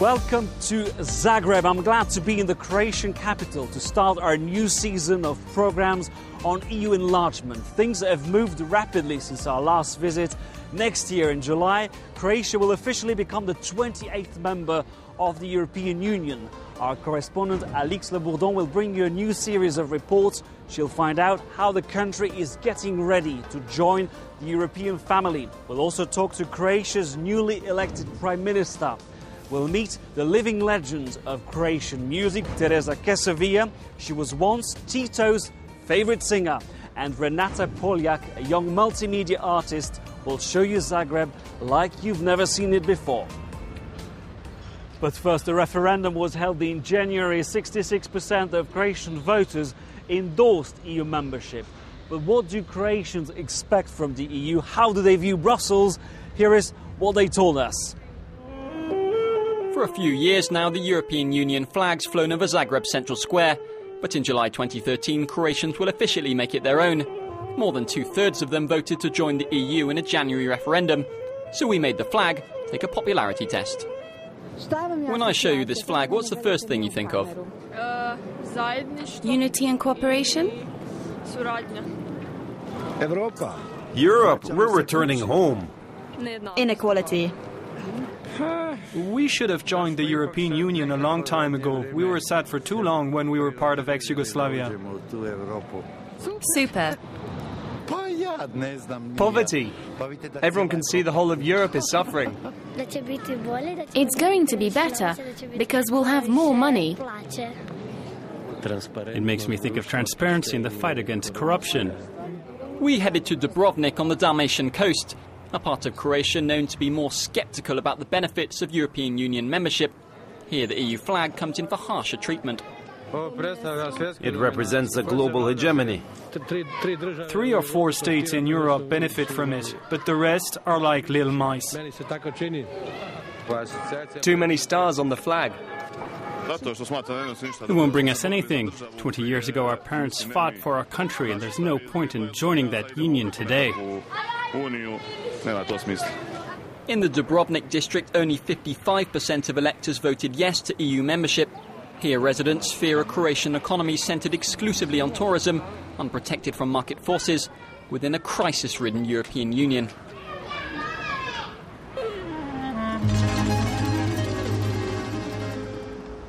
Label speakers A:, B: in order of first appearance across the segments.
A: Welcome to Zagreb. I'm glad to be in the Croatian capital to start our new season of programs on EU enlargement. Things have moved rapidly since our last visit. Next year in July, Croatia will officially become the 28th member of the European Union. Our correspondent Alix Le Bourdon will bring you a new series of reports. She'll find out how the country is getting ready to join the European family. We'll also talk to Croatia's newly elected Prime Minister. We'll meet the living legends of Croatian music, TEREZA Kesovija. She was once Tito's favourite singer. And Renata Poljak, a young multimedia artist, will show you Zagreb like you've never seen it before. But first, a referendum was held in January. 66% of Croatian voters endorsed EU membership. But what do Croatians expect from the EU? How do they view Brussels? Here is what they told us.
B: For a few years now, the European Union flag's flown over Zagreb Central Square. But in July 2013, Croatians will officially make it their own. More than two-thirds of them voted to join the EU in a January referendum. So we made the flag take a popularity test. When I show you this flag, what's the first thing you think of?
C: Unity and cooperation?
D: Europe, we're returning home.
C: Inequality.
E: We should have joined the European Union a long time ago. We were sad for too long when we were part of ex-Yugoslavia.
C: Super.
F: Poverty. Everyone can see the whole of Europe is suffering.
G: It's going to be better because we'll have more money.
H: It makes me think of transparency in the fight against corruption.
B: We headed to Dubrovnik on the Dalmatian coast, a part of Croatia known to be more sceptical about the benefits of European Union membership. Here the EU flag comes in for harsher treatment.
D: It represents a global hegemony.
E: 3 or 4 states in Europe benefit from it, but the rest are like little mice.
F: Too many stars on the flag.
H: It won't bring us anything. 20 years ago our parents fought for our country and there's no point in joining that union today.
B: In the Dubrovnik district, only 55% of electors voted yes to EU membership. Here residents fear a Croatian economy centred exclusively on tourism, unprotected from market forces, within a crisis-ridden European Union.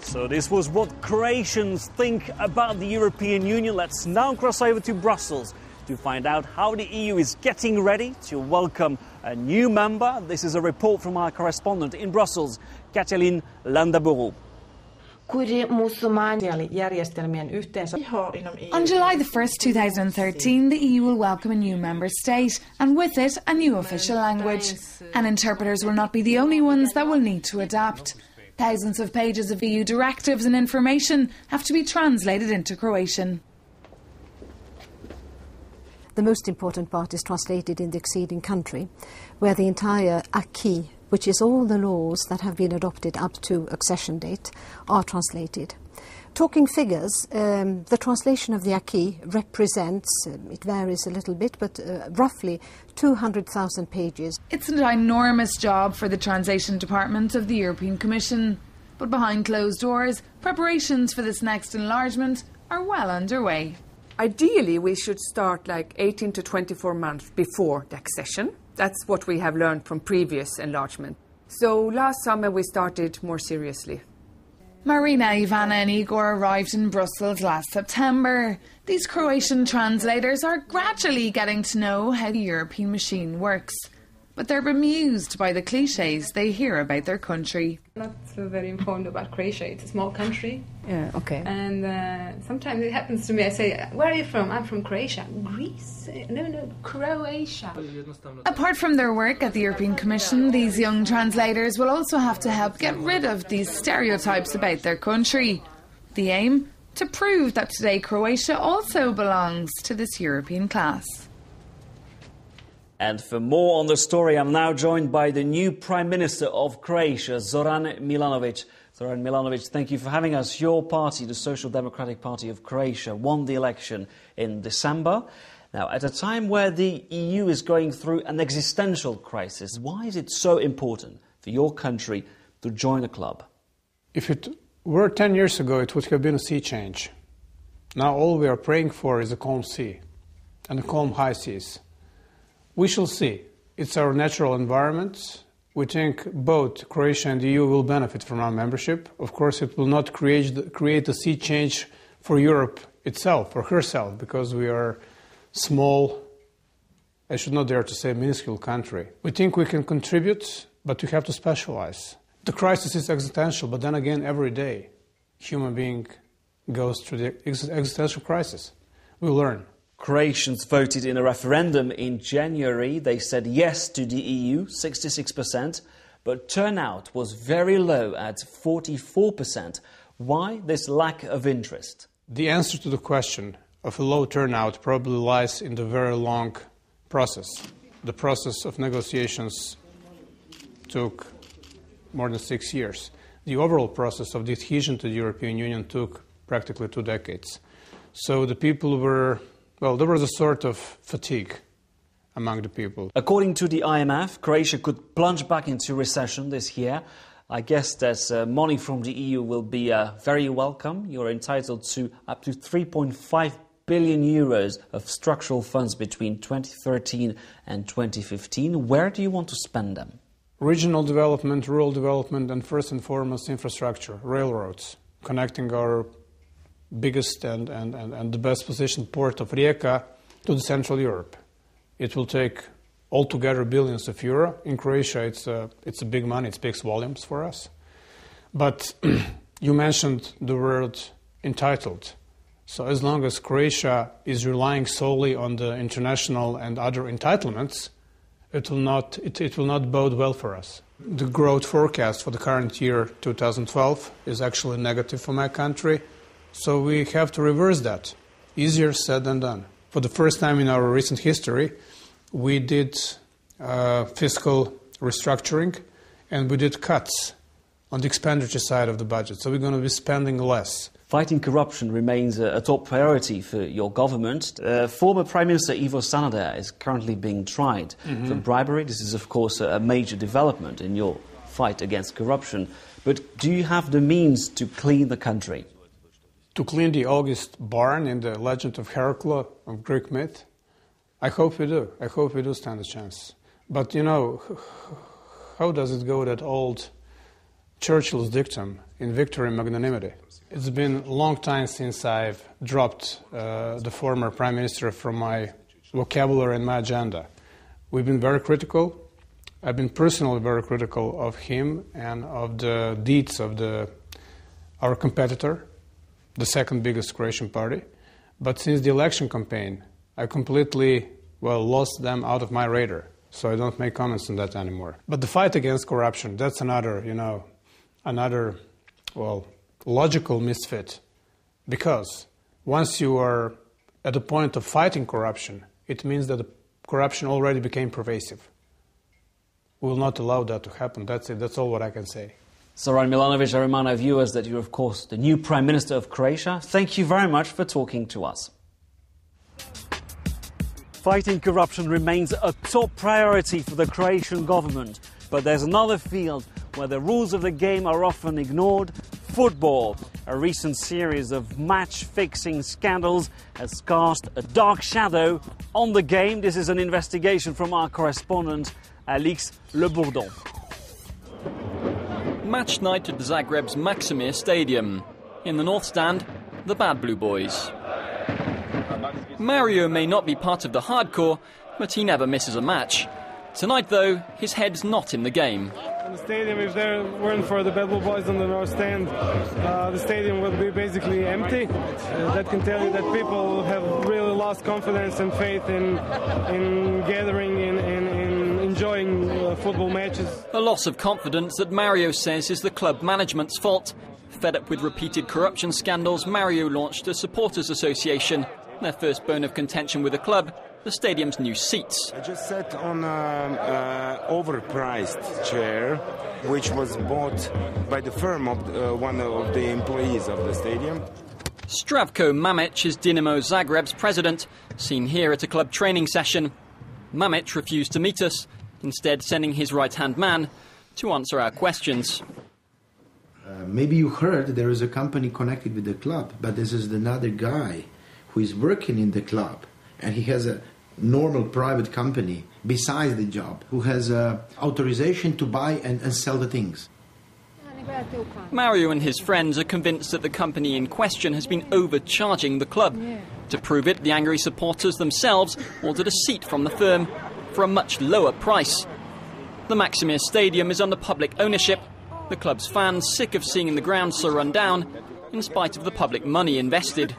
A: So this was what Croatians think about the European Union. Let's now cross over to Brussels to find out how the EU is getting ready to welcome a new member. This is a report from our correspondent in Brussels, Katalin Landaburu.
I: On July the 1st, 2013, the EU will welcome a new member state, and with it, a new official language. And interpreters will not be the only ones that will need to adapt. Thousands of pages of EU directives and information have to be translated into Croatian.
J: The most important part is translated in the acceding country, where the entire acquis, which is all the laws that have been adopted up to accession date, are translated. Talking figures, the translation of the acquis represents, it varies a little bit, but roughly 200,000 pages.
I: It's an enormous job for the translation department of the European Commission. But behind closed doors, preparations for this next enlargement are well underway.
K: Ideally, we should start like 18 to 24 months before the accession. That's what we have learned from previous enlargement. So last summer we started more seriously.
I: Marina, Ivana and Igor arrived in Brussels last September. These Croatian translators are gradually getting to know how the European machine works. But they're bemused by the clichés they hear about their country.
L: Not so very informed about Croatia. It's a small country.
J: Yeah, okay.
L: And sometimes it happens to me, I say, where are you from? I'm from Croatia. Greece? No, Croatia.
I: Apart from their work at the European Commission, these young translators will also have to help get rid of these stereotypes about their country. The aim? To prove that today Croatia also belongs to this European class.
A: And for more on the story, I'm now joined by the new Prime Minister of Croatia, Sorana Milanovic. Sorana Milanovic, thank you for having us. Your party, the Social Democratic Party of Croatia, won the election in December. Now, at a time where the EU is going through an existential crisis, why is it so important for your country to join the club?
M: If it were 10 years ago, it would have been a sea change. Now all we are praying for is a calm sea and a calm high seas. We shall see. It's our natural environment. We think both Croatia and the EU will benefit from our membership. Of course, it will not create a sea change for Europe itself, or herself, because we are small, I should not dare to say minuscule country. We think we can contribute, but we have to specialize. The crisis is existential, but then again, every day, human being goes through the existential crisis. We learn.
A: Croatians voted in a referendum in January. They said yes to the EU, 66%, but turnout was very low at 44%. Why this lack of interest?
M: The answer to the question of a low turnout probably lies in the very long process. The process of negotiations took more than 6 years. The overall process of the adhesion to the European Union took practically 2 decades. So the people were, well, there was a sort of fatigue among the people.
A: According to the IMF, Croatia could plunge back into recession this year. I guess that money from the EU will be very welcome. You're entitled to up to 3.5 billion euros of structural funds between 2013 and 2015. Where do you want to spend them?
M: Regional development, rural development, and first and foremost infrastructure, railroads, connecting our biggest and the best positioned port of Rijeka to the Central Europe. It will take altogether billions of euro. In Croatia, it's a big money, it speaks volumes for us. But you mentioned the word entitled. So as long as Croatia is relying solely on the international and other entitlements, it will not bode well for us. The growth forecast for the current year, 2012, is actually negative for my country. So we have to reverse that. Easier said than done. For the first time in our recent history, we did fiscal restructuring and we did cuts on the expenditure side of the budget. So we're going to be spending less.
A: Fighting corruption remains a top priority for your government. Former Prime Minister Ivo Sanader is currently being tried for bribery. This is, of course, a major development in your fight against corruption. But do you have the means to clean the country?
M: To clean the August barn in the legend of Heracles of Greek myth? I hope we do. I hope we do stand a chance. But, you know, how does it go, that old Churchill's dictum, in victory magnanimity? It's been a long time since I've dropped the former Prime Minister from my vocabulary and my agenda. We've been very critical. I've been personally very critical of him and of the deeds of our competitor, the second biggest Croatian party. But since the election campaign, I completely, lost them out of my radar. So I don't make comments on that anymore. But the fight against corruption, that's another logical misfit. Because once you are at the point of fighting corruption, it means that the corruption already became pervasive. We will not allow that to happen. That's it. That's all what I can say.
A: Sorana Milanovic, I remind our viewers that you're, of course, the new Prime Minister of Croatia. Thank you very much for talking to us. Fighting corruption remains a top priority for the Croatian government. But there's another field where the rules of the game are often ignored: football. A recent series of match-fixing scandals has cast a dark shadow on the game. This is an investigation from our correspondent, Alix Le Bourdon.
B: Match night at Zagreb's Maksimir Stadium. In the North Stand, the Bad Blue Boys. Mario may not be part of the hardcore, but he never misses a match. Tonight, though, his head's not in the game.
N: In the stadium, if there weren't for the Bad Blue Boys on the North Stand, the stadium would be basically empty. That can tell you that people have really lost confidence and faith in gathering, in enjoying football matches.
B: A loss of confidence that Mario says is the club management's fault. Fed up with repeated corruption scandals, Mario launched a supporters association. Their first bone of contention with the club, the stadium's new seats.
O: I just sat on an overpriced chair, which was bought by the firm of one of the employees of the stadium.
B: Zdravko Mamic is Dinamo Zagreb's president, seen here at a club training session. Mamic refused to meet us, instead sending his right-hand man to answer our questions.
P: Maybe you heard there is a company connected with the club, but this is another guy who is working in the club, and he has a normal private company besides the job, who has authorization to buy and sell the things.
B: Mario and his friends are convinced that the company in question has been overcharging the club. To prove it, the angry supporters themselves ordered a seat from the firm for a much lower price. The Maximir Stadium is under public ownership. The club's fans, sick of seeing the ground so run down, in spite of the public money invested.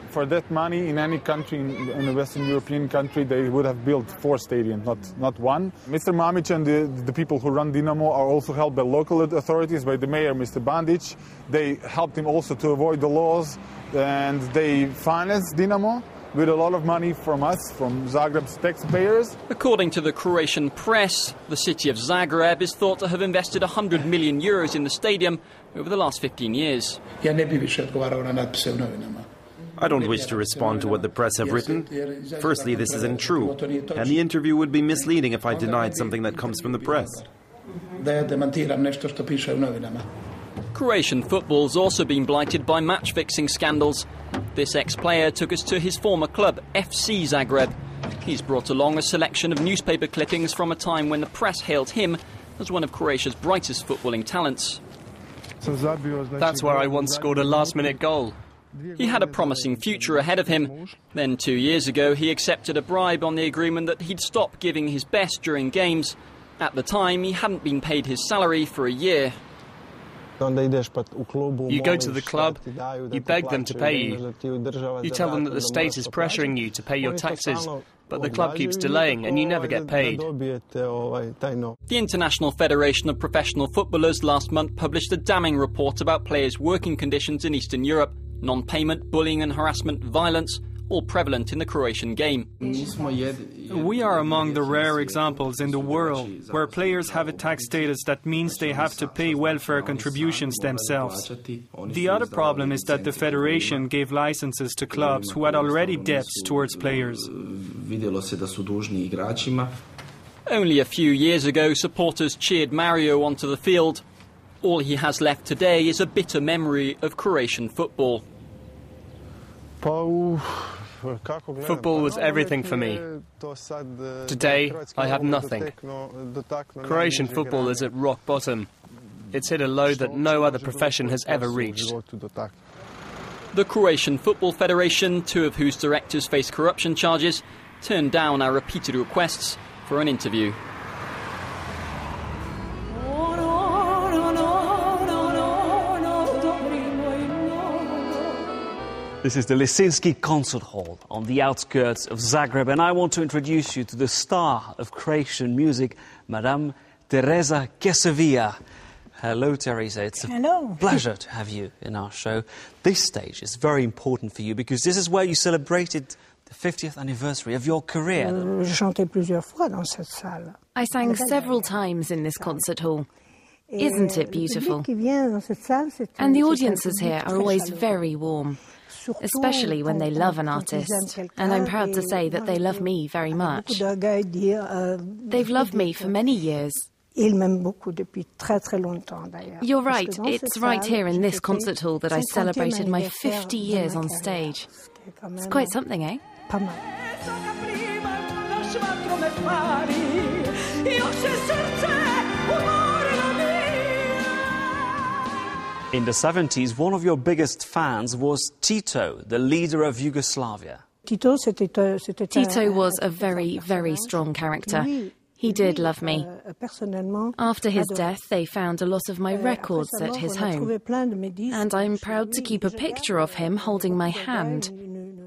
Q: For that money, in any country, in a Western European country, they would have built 4 stadiums, not one. Mr. Mamic and the people who run Dinamo are also helped by local authorities, by the mayor, Mr. Bandic. They helped him also to avoid the laws, and they financed Dinamo with a lot of money from us, from Zagreb's taxpayers.
B: According to the Croatian press, the city of Zagreb is thought to have invested 100 million euros in the stadium over the last 15 years.
D: I don't wish to respond to what the press have written. Firstly, this isn't true, and the interview would be misleading if I denied something that comes from the press.
B: Croatian football's also been blighted by match-fixing scandals. This ex-player took us to his former club, FC Zagreb. He's brought along a selection of newspaper clippings from a time when the press hailed him as one of Croatia's brightest footballing talents.
F: That's where I once scored a last-minute goal.
B: He had a promising future ahead of him. Then 2 years ago, he accepted a bribe on the agreement that he'd stop giving his best during games. At the time, he hadn't been paid his salary for a year.
F: You go to the club, you beg them to pay you. You tell them that the state is pressuring you to pay your taxes, but the club keeps delaying and you never get paid.
B: The International Federation of Professional Footballers last month published a damning report about players' working conditions in Eastern Europe. Non-payment, bullying and harassment, violence, all prevalent in the Croatian game.
E: We are among the rare examples in the world where players have a tax status that means they have to pay welfare contributions themselves. The other problem is that the federation gave licenses to clubs who had already debts towards players.
B: Only a few years ago, supporters cheered Mario onto the field. All he has left today is a bitter memory of Croatian football.
F: Football was everything for me. Today, I have nothing. Croatian football is at rock bottom. It's hit a low that no other profession has ever reached.
B: The Croatian Football Federation, 2 of whose directors face corruption charges, turned down our repeated requests for an interview.
A: This is the Lisinski Concert Hall on the outskirts of Zagreb, and I want to introduce you to the star of Croatian music, Madame TEREZA Kesovija. Hello, Teresa. It's a pleasure to have you in our show. This stage is very important for you because this is where you celebrated the 50th anniversary of your career.
G: I sang several times in this concert hall. Isn't it beautiful? And the audiences here are always very warm, especially when they love an artist. And I'm proud to say that they love me very much. They've loved me for many years. You're right, it's right here in this concert hall that I celebrated my 50 years on stage. It's quite something, eh?
A: In the 70s, one of your biggest fans was Tito, the leader of Yugoslavia.
G: Tito was a very, very strong character. He did love me. After his death, they found a lot of my records at his home. And I'm proud to keep a picture of him holding my hand.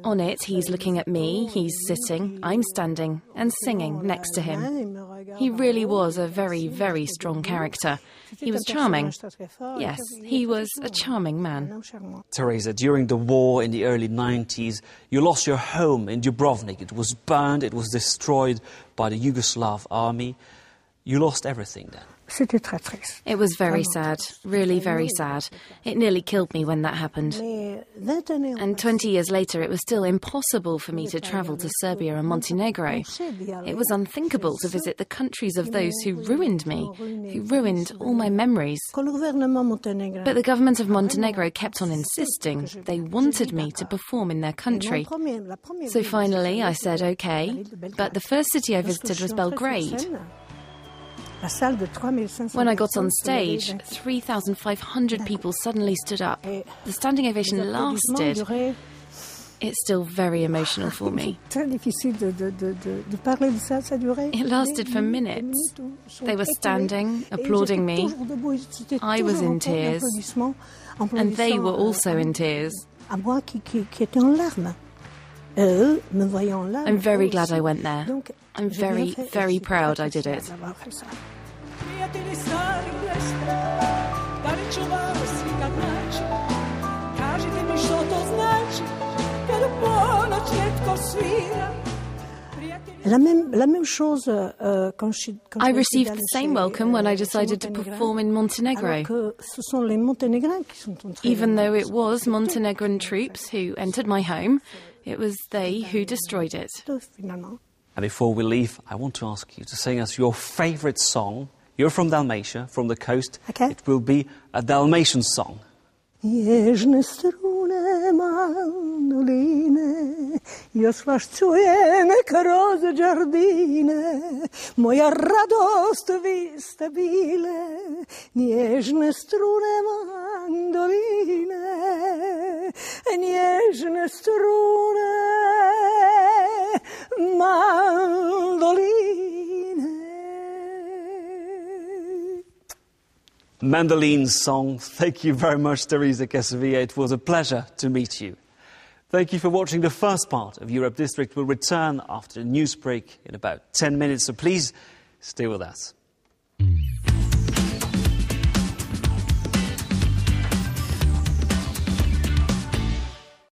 G: On it, he's looking at me, he's sitting, I'm standing and singing next to him. He really was a very, very strong character. He was charming. Yes, he was a charming man.
A: Teresa, during the war in the early 90s, you lost your home in Dubrovnik. It was burned, it was destroyed by the Yugoslav army. You lost everything then?
G: It was very sad, really very sad. It nearly killed me when that happened. And 20 years later, it was still impossible for me to travel to Serbia and Montenegro. It was unthinkable to visit the countries of those who ruined me, who ruined all my memories. But the government of Montenegro kept on insisting. They wanted me to perform in their country. So finally, I said, okay. But the first city I visited was Belgrade. When I got on stage, 3,500 people suddenly stood up. The standing ovation lasted. It's still very emotional for me. It lasted for minutes. They were standing, applauding me. I was in tears. And they were also in tears. I'm very glad I went there. I'm very, very proud I did it. I received the same welcome when I decided to perform in Montenegro. Even though it was Montenegrin troops who entered my home, it was they who destroyed it.
A: And before we leave, I want to ask you to sing us your favourite song. You're from Dalmatia, from the coast. Okay. It will be a Dalmatian song.
R: Ježne strune mandoline, još vas čujem kroz giardine, moja radost vi ste bile, nježne strune mandoline, nježne strune mandoline.
A: Mandolin song. Thank you very much, TEREZA KESOVIJA. It was a pleasure to meet you. Thank you for watching the first part of Europe District. We'll return after a news break in about 10 minutes, so please stay with us.